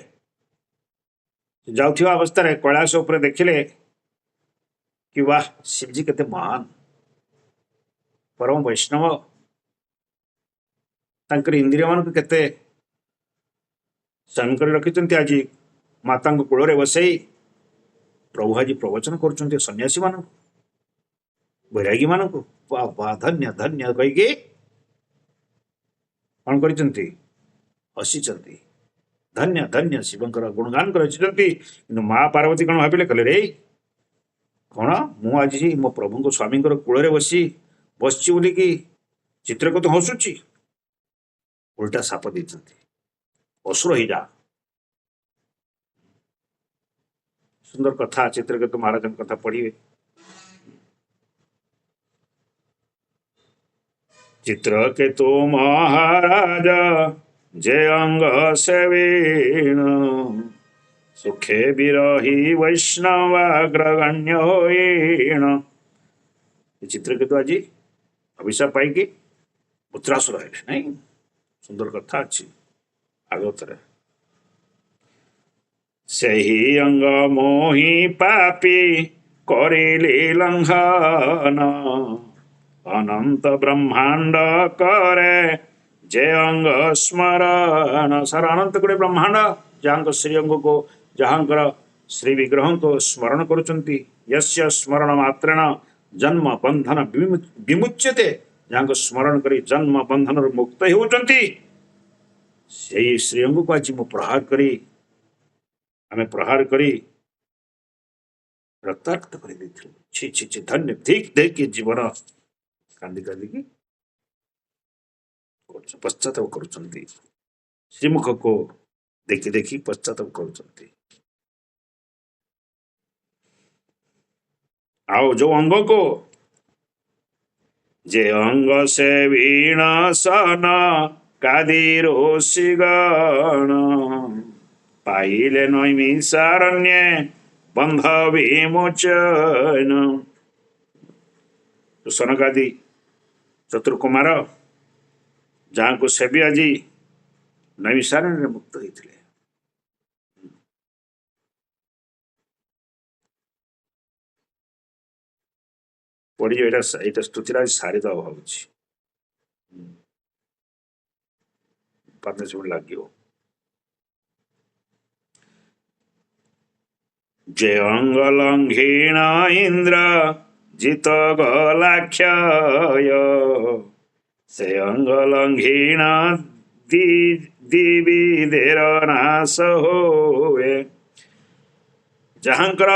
ଯାଉଥିବା ଅବସ୍ଥାରେ କୈଳାସ ଉପରେ ଦେଖିଲେ କି ବାହ, ଶିବଜୀ କେତେ ମହାନ, ପରମ ବୈଷ୍ଣବ, ତାଙ୍କର ଇନ୍ଦ୍ରିୟ ମାନଙ୍କୁ କେତେ ସ୍ୱାମୀ କରି ରଖିଛନ୍ତି। ଆଜି ମାତାଙ୍କ କୂଳରେ ବସେଇ ପ୍ରଭୁ ଆଜି ପ୍ରବଚନ କରୁଛନ୍ତି ସନ୍ନ୍ୟାସୀ ମାନଙ୍କୁ, ବୈରାଗୀ ମାନଙ୍କୁ। ବା ଧନ୍ୟ ଧନ୍ୟ କହିକି କଣ କରିଛନ୍ତି? ହସିଛନ୍ତି। ଧନ୍ୟ ଧନ୍ୟ ଶିବଙ୍କର ଗୁଣଗାନ ରଚିଛନ୍ତି। କିନ୍ତୁ ମା ପାର୍ବତୀ କଣ ଭାବିଲେ? କହିଲେ ରେ କଣ, ମୁଁ ଆଜି ମୋ ପ୍ରଭୁଙ୍କ ସ୍ୱାମୀଙ୍କର କୂଳରେ ବସିଛି ବୋଲିକି ଚିତ୍ରକେତୁ ହସୁଛି? ଉଲ୍ଟା ସାପ ଦେଇଛନ୍ତି, ଅସୁର ହେଇଯା। ସୁନ୍ଦର କଥା, ଚିତ୍ରକେତୁ ମହାରାଜଙ୍କ କଥା ପଢିବେ। ଚିତ୍ରକେତୁ ମହାରାଜ ଯେ ଅଙ୍ଗ ସେବିଣ, ସୁଖେ ବିରହି ବୈଷ୍ଣବାଗ୍ରଗଣ୍ୟ ହୋଇଣ। ଚିତ୍ରକେତୁ ଆଜି ଅଭିଶାପ ପାଇକି ପୁତ୍ରାସୁର ହେଲେ। ନାଇଁ, ସୁନ୍ଦର କଥା ଅଛି ଭାଗବତରେ। ସେହି ଅଙ୍ଗ ମୋହି ପାପି କରିଲି ଲଙ୍ଘନ, ଅନନ୍ତ ବ୍ରହ୍ମାଣ୍ଡ କରେ ଯେ ଅଙ୍ଗ ସ୍ମରଣ। ସାରା ଅନନ୍ତ ଗୁଡେ ବ୍ରହ୍ମାଣ୍ଡ ଯାହାଙ୍କ ଶ୍ରୀ ଅଙ୍ଗକୁ, ଯାହାଙ୍କର ଶ୍ରୀ ବିଗ୍ରହଙ୍କୁ ସ୍ମରଣ କରୁଛନ୍ତି। ୟସ୍ୟ ସ୍ମରଣ ମାତ୍ରେଣ ଜନ୍ମ ବନ୍ଧନ ବିମୁଚ୍ୟତେ, ଯାହାଙ୍କୁ ସ୍ମରଣ କରି ଜନ୍ମ ବନ୍ଧନରୁ ମୁକ୍ତ ହେଉଛନ୍ତି। ସେଇ ଶ୍ରୀଅଙ୍ଗକୁ ଆଜି ମୁଁ ଆମେ ପ୍ରହାର କରି ରକ୍ତାକ୍ତ କରିଦେଇଥିଲୁ। ଛି ଛି ଛି, ଧନ୍ୟ, ଧିକ୍ ଧିକ୍ ଜୀବନ। କାନ୍ଦି କାନ୍ଦିକି ପଶ୍ଚାତାପ କରୁଛନ୍ତି, ଶ୍ରୀମୁଖକୁ ଦେଖି ଦେଖି ପଶ୍ଚାତାପ କରୁଛନ୍ତି। ଆଉ ଯୋଉ ଅଙ୍ଗକୁ ଯେ ଅଙ୍ଗ ସେ ବୀଣ ସନ କାଦିରୋଷି ଗଣ, ପାଇଲେ ନୈମିଷାରଣ୍ୟେ ବନ୍ଧ ବିମୋଚନ। ସନକାଦି ଚତୁର୍କୁମାର ଯାହାଙ୍କୁ ସେବି ଆଜି ନୈମିଷାରଣ୍ୟରେ ମୁକ୍ତ ହେଇଥିଲେ। ପଢିଯିବ, ଏଇଟା ସ୍ତୁତିରେ ଆଜି ସାରିଦବା ଭାବୁଛି, ଲାଗିବ। ଯେ ଅଙ୍ଗ ଲଙ୍ଘିଣ ଇନ୍ଦ୍ର ଜିତ ଗଲାକ୍ଷୟ ସେ ଅଙ୍ଗ ଲଙ୍ଘିଣ ଦିବିଦେର ନାଶ ହୁଏ। ଯାହାଙ୍କର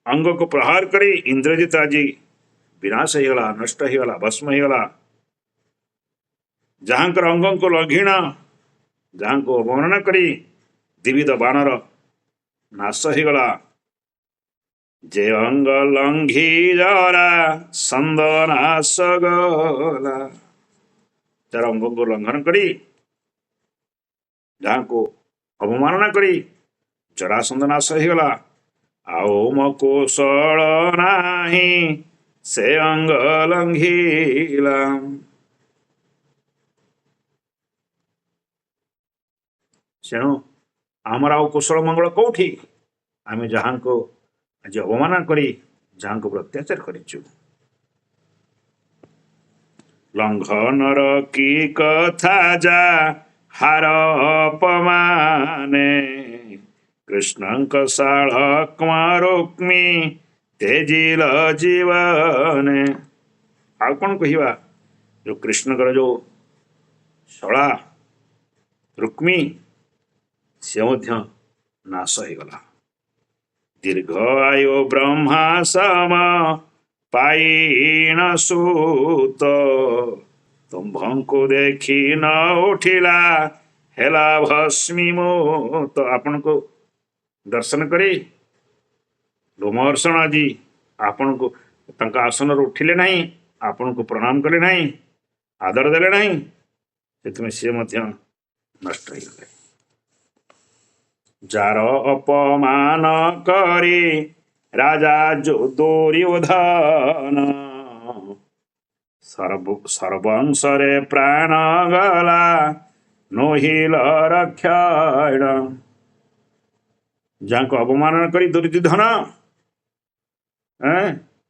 ଅଙ୍ଗକୁ ପ୍ରହାର କରି ଇନ୍ଦ୍ରଜିତ ଆଜି ବିନାଶ ହେଇଗଲା, ନଷ୍ଟ ହେଇଗଲା, ଭସ୍ମ ହେଇଗଲା। ଯାହାଙ୍କର ଅଙ୍ଗକୁ ଲଘିଣ, ଯାହାଙ୍କୁ ଅବମାନନା କରି ଦିବିଦ ବାଣର ନାଶ ହେଇଗଲା। ଯେ ଅଙ୍ଗ ଲଙ୍ଘି ଜରା ସନ୍ଦ ନାଶ ଗଲା। ଯାର ଅଙ୍ଗକୁ ଲଙ୍ଘନ କରି, ଯାହାଙ୍କୁ ଅବମାନନା କରି ଜରାସନ୍ଧ ନାଶ ହେଇଗଲା। ଆଉ ମୋ କୌଶଳ ନାହିଁ ସେ ଅଙ୍ଗ ଲଙ୍ଘିଲା। ତେଣୁ ଆମର ଆଉ କୁଶଳ ମଙ୍ଗଳ କୋଉଠି? ଆମେ ଯାହାଙ୍କୁ ଆଜି ଅବମାନନା କରି, ଯାହାଙ୍କୁ ଅତ୍ୟାଚାର କରିଛୁ। ଲଙ୍ଘନର କି କଥା ଯା ହାର ଅପମାନେ, କୃଷ୍ଣଙ୍କ ଶାଳ ରୁକ୍ମୀ ତେଜିଲ ଜୀବନେ। ଆଉ କଣ କହିବା? ଯୋଉ କୃଷ୍ଣଙ୍କର ଯୋଉ ଶଳା ରୁକ୍ମୀ, ସେ ମଧ୍ୟ ନାଶ ହେଇଗଲା। ଦୀର୍ଘ ଆୟୁ ବ୍ରହ୍ମା ସମ ପାଇଣ ସୁତ, ତୁମ୍ଭଙ୍କୁ ଦେଖି ନ ଉଠିଲା ହେଲା ଭସ୍ମୀମୂତ। ଆପଣଙ୍କୁ ଦର୍ଶନ କରି ଲୋମହର୍ଷଣ ଆଜି ଆପଣଙ୍କୁ ତାଙ୍କ ଆସନରୁ ଉଠିଲେ ନାହିଁ, ଆପଣଙ୍କୁ ପ୍ରଣାମ କଲେ ନାହିଁ, ଆଦର ଦେଲେ ନାହିଁ, ସେଥିପାଇଁ ସିଏ ମଧ୍ୟ ନଷ୍ଟ ହେଇଗଲେ। ଯାର ଅପମାନ କରି ରାଜା ଦୁର୍ୟୋଧନ, ସର୍ବଂଶରେ ପ୍ରାଣ ଗଲା ନୋହିଲ ରକ୍ଷଣ। ଯାହାଙ୍କୁ ଅବମାନନା କରି ଦୁର୍ଯୋଧନ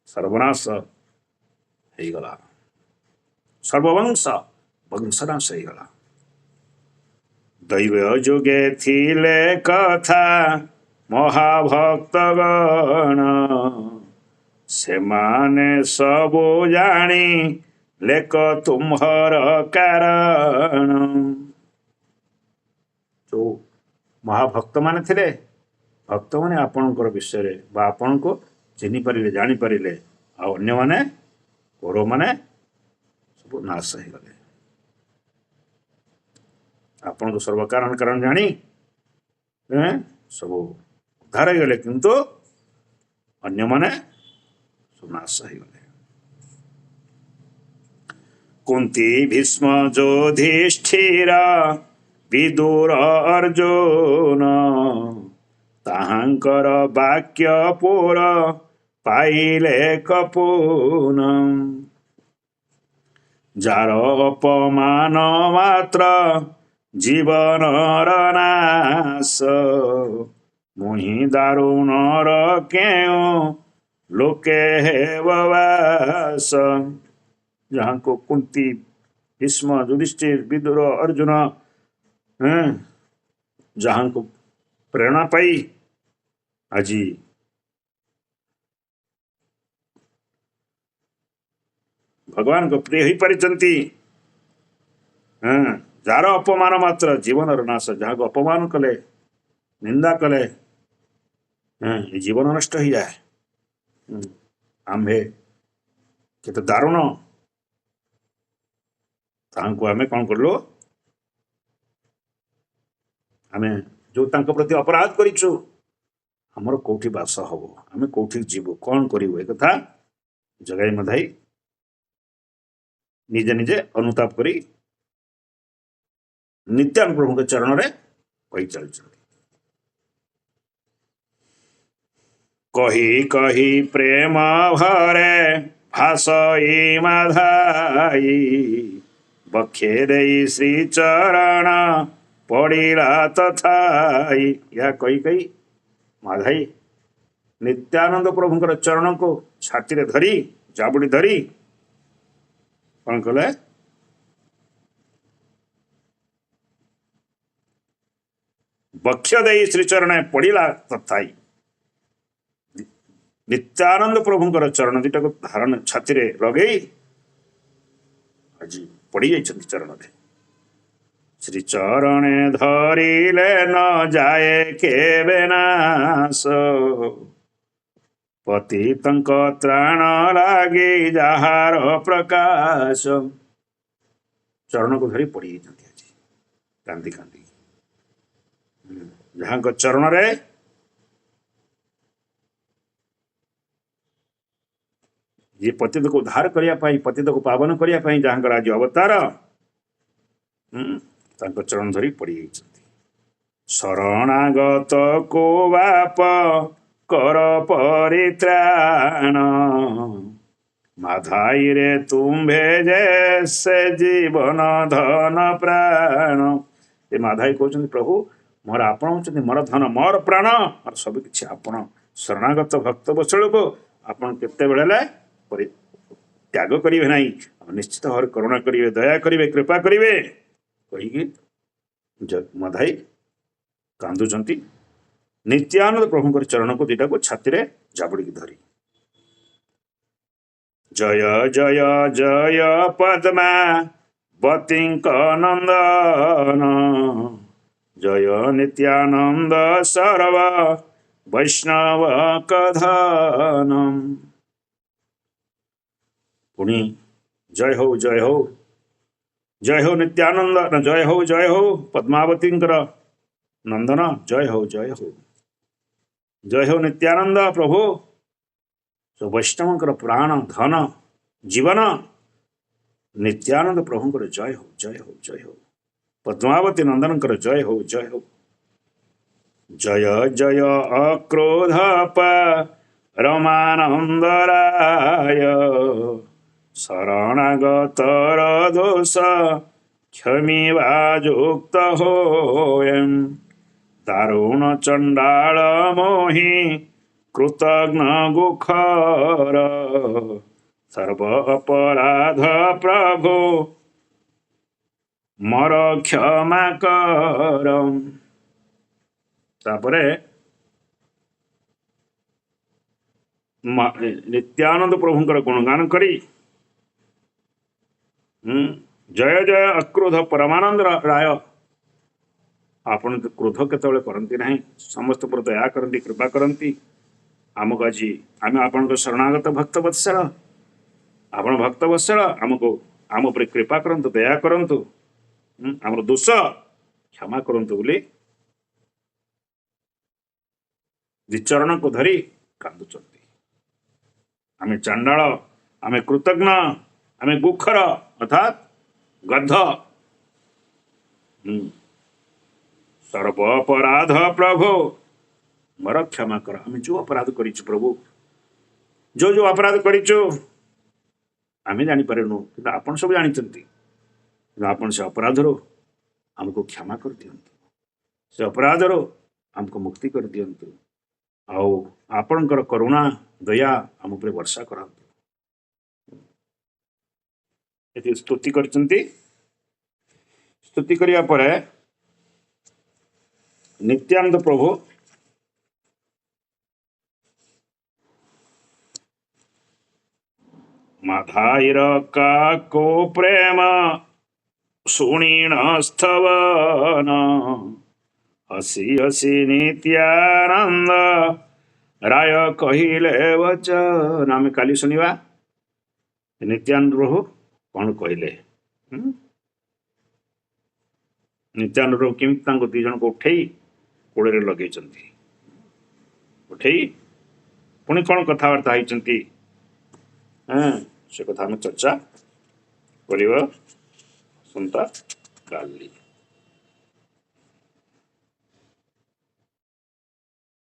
ସର୍ବନାଶ ହେଇଗଲା, ସର୍ବବଂଶ ବଂଶନାଶ ହେଇଗଲା। ଦୈବ ଯୁଗେ ଥିଲେ କଥା ମହାଭକ୍ତଗଣ, ସେମାନେ ସବୁ ଜାଣି ଲେକ ତୁମ୍ଭର କାରଣ। ଯୋଉ ମହାଭକ୍ତ ମାନେ ଥିଲେ, ଭକ୍ତମାନେ ଆପଣଙ୍କର ବିଷୟରେ ବା ଆପଣଙ୍କୁ ଚିହ୍ନି ପାରିଲେ, ଜାଣିପାରିଲେ, ଆଉ ଅନ୍ୟମାନେ କୌରବମାନେ ସବୁ ନାଶ ହେଇଗଲେ। ଆପଣଙ୍କୁ ସର୍ବକାରଣ କାରଣ ଜାଣି ସବୁ ଉଦ୍ଧାର ହେଇଗଲେ, କିନ୍ତୁ ଅନ୍ୟମାନେ ସବୁ ନାଶ ହେଇଗଲେ। କୁନ୍ତୀ ଭୀଷ୍ମ ଯୁଧିଷ୍ଠିର ବିଦୁର ଅର୍ଜୁନ, ତାହାଙ୍କର ବାକ୍ୟ ପୁର ପାଇଲେ କପୁନ। ଯାର ଅପମାନ ମାତ୍ର ଜୀବନର ନାଶ, ମୁହିଁ ଦାରୁଣର କେଉଁ ଲୋକେ ହେବ ବାସ। ଯାହାଙ୍କୁ କୁନ୍ତୀ, ଭୀଷ୍ମ, ଯୁଧିଷ୍ଠିର, ବିଦୁର, ଅର୍ଜୁନ ଯାହାଙ୍କୁ ପ୍ରେରଣା ପାଇ ଆଜି ଭଗବାନଙ୍କ ପ୍ରିୟ ହେଇପାରିଛନ୍ତି, ଯାର ଅପମାନ ମାତ୍ର ଜୀବନର ନାଶ। ଯାହାକୁ ଅପମାନ କଲେ, ନିନ୍ଦା କଲେ, ଜୀବନ ନଷ୍ଟ ହେଇଯାଏ। ଆମ୍ଭେ କେତେ ଦାରୁଣ, ତାହାଙ୍କୁ ଆମେ କଣ କଲୁ? ଆମେ ଯୋଉ ତାଙ୍କ ପ୍ରତି ଅପରାଧ କରିଛୁ, ଆମର କୋଉଠି ବାସ ହବ, ଆମେ କୋଉଠି ଯିବୁ, କଣ କରିବୁ, ଏ କଥା ଜଗାଇ ମଧାଇ ନିଜେ ନିଜେ ଅନୁତାପ କରି ନିତ୍ୟାନନ୍ଦ ପ୍ରଭୁଙ୍କ ଚରଣରେ କହି ଚାଲିଛନ୍ତି। କହି କହି ପ୍ରେମ ଭରେ ଭାସଇ ମାଧାଇ, ବକ୍ଷେ ଦେଇ ଶ୍ରୀ ଚରଣ ପଡ଼ିଲା ତଥାଇ। ଏହା କହି କହି ମାଧାଇ ନିତ୍ୟାନନ୍ଦ ପ୍ରଭୁଙ୍କର ଚରଣକୁ ଛାତିରେ ଧରି, ଜାବୁଡ଼ି ଧରି କଣ କଲେ? ବକ୍ଷ ଦେଇ ଶ୍ରୀଚରଣ ପଡ଼ିଲା ତଥାଇ। नित्यानंद प्रभुंकर चरण दुटा को धारण छाती रे लगे आज पड़ी जाइछन्ति चरण रे श्री चरणे धरिले न जाए केबे नाश पतितंक त्राण लागे जहार प्रकाश चरण को धरी पड़ी जाइछन्ति आज कांदी कांदी जहां चरण रे ये पतित को उद्धार करने पतित को पावन करने जहाँ आज अवतार चरण धरी पड़ी शरणागत को बाप कर परित्राण माधाई रे तुम्भे जैसे जीवन धन प्राण ये माधाई कहते प्रभु मोर आपण होचंती मोर धन मोर प्राण और सब किछि आपण शरणागत भक्त वत्सल को आपण केते बेले त्याग करेंगे ना निश्चित भाव करुणा करेंगे दया करेंगे कृपा करेंगे कहीकि मधाई कांदुचंती नित्यानंद प्रभुंकर चरण को दुटा को छाती रे जाबड़ी धरी जय जय जय पद्मा बतिंक नंदन जय नित्यानंद सर्व वैष्णव कथनम पुणी जय हो जय हो जय हो नित्यानंद जय हो पद्मावतींकर नंदन जय हो नित्यानंद प्रभु सो वैष्णवंकर प्राण धन जीवन नित्यानंद प्रभुंकर जय हो पद्मावती नंदनकर जय हो जय जय अक्रोध रमानंद राय शरणागतर दोष क्षमीवाजुक्त होयं दारुण चंडाल मोहि कृतघ्न गुखर सर्व अपराध प्रभु मर क्षमा कर तापरे नित्यानंद प्रभुंकर गुणगान करी जय जय अक्रोध परमानंद राय आपण क्रोध केतबेले करती ना समस्त पर दया करती कृपा करती आमको आज आम आपण शरणागत भक्त वत्सल आपण भक्त वत्सल आमको आम पर कृपा करंतु दया करंतु आमर दोष क्षमा करंतु बोली विचरण को धरी कांदुचंती आमे चांडाल आमे कृतज्ञ आमे गुखर अर्थात गध सर्व अपराध प्रभु मर क्षमा कर आमे जो अपराध करिछु प्रभु जो अपराध करिछु आमे जानी पारेनु कि आपण सब जानिचंती आपण से अपराध रो हमको क्षमा कर दियंतु से अपराध रो हमको मुक्ति कर दियंतु आउ आपणकर करुणा दया आम उपरे वर्षा करंतु एति स्तुति करचंती स्तुति करिया परे नित्यानंद प्रभु माधाईर का को प्रेम सुणीण स्थवन हसी हसी नित्यानंद राय कहिले वचन आम काली सुनिवा नित्यानंद प्रभु कौन कहले नित्यानंद प्रभु केमी दी जन को उठेई कोड़े लगे उठेई पुणी कौन कथबार्ता होती से कथा आम चर्चा करवा सुनता काली।